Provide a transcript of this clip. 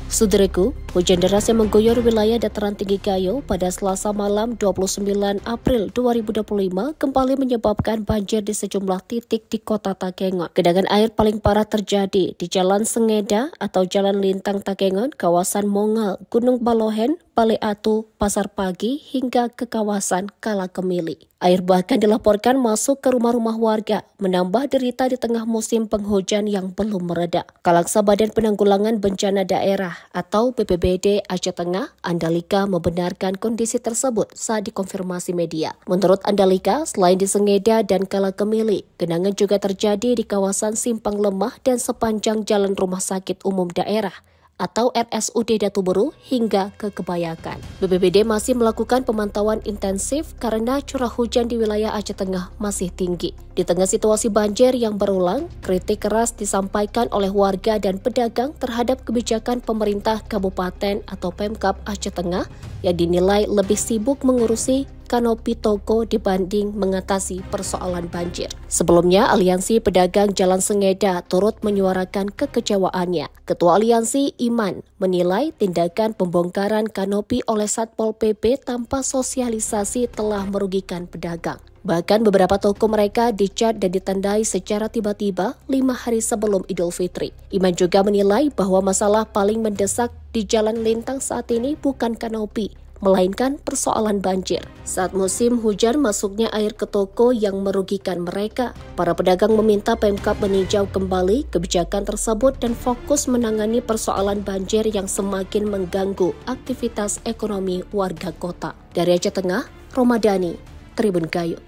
Saudaraku, hujan deras yang mengguyur wilayah dataran tinggi Gayo pada Selasa malam 29 April 2025 kembali menyebabkan banjir di sejumlah titik di kota Takengon. Genangan air paling parah terjadi di Jalan Sengeda atau Jalan Lintang Takengon, kawasan Mongal, Gunung Balohen, Bale Atu, Pasar Pagi, hingga ke kawasan Kalakemili. Air bahkan dilaporkan masuk ke rumah-rumah warga, menambah derita di tengah musim penghujan yang belum mereda. Kalaksa Badan Penanggulangan Bencana Daerah atau BPBD Aceh Tengah, Andalika membenarkan kondisi tersebut saat dikonfirmasi media. Menurut Andalika, selain di Sengeda dan Kalakemili, genangan juga terjadi di kawasan Simpang Lemah dan sepanjang Jalan Rumah Sakit Umum Daerah atau RSUD Datuburu hingga ke Kebayakan. BPBD masih melakukan pemantauan intensif karena curah hujan di wilayah Aceh Tengah masih tinggi. Di tengah situasi banjir yang berulang, kritik keras disampaikan oleh warga dan pedagang terhadap kebijakan pemerintah Kabupaten atau Pemkab Aceh Tengah yang dinilai lebih sibuk mengurusi kanopi toko dibanding mengatasi persoalan banjir. Sebelumnya, Aliansi Pedagang Jalan Sengeda turut menyuarakan kekecewaannya. Ketua Aliansi Iman menilai tindakan pembongkaran kanopi oleh Satpol PP tanpa sosialisasi telah merugikan pedagang. Bahkan beberapa toko mereka dicat dan ditandai secara tiba-tiba 5 hari sebelum Idul Fitri. Iman juga menilai bahwa masalah paling mendesak di Jalan Lintang saat ini bukan kanopi, melainkan persoalan banjir. Saat musim hujan masuknya air ke toko yang merugikan mereka. Para pedagang meminta Pemkab meninjau kembali kebijakan tersebut dan fokus menangani persoalan banjir yang semakin mengganggu aktivitas ekonomi warga kota. Dari Aceh Tengah, Romadani, Tribun Gayo.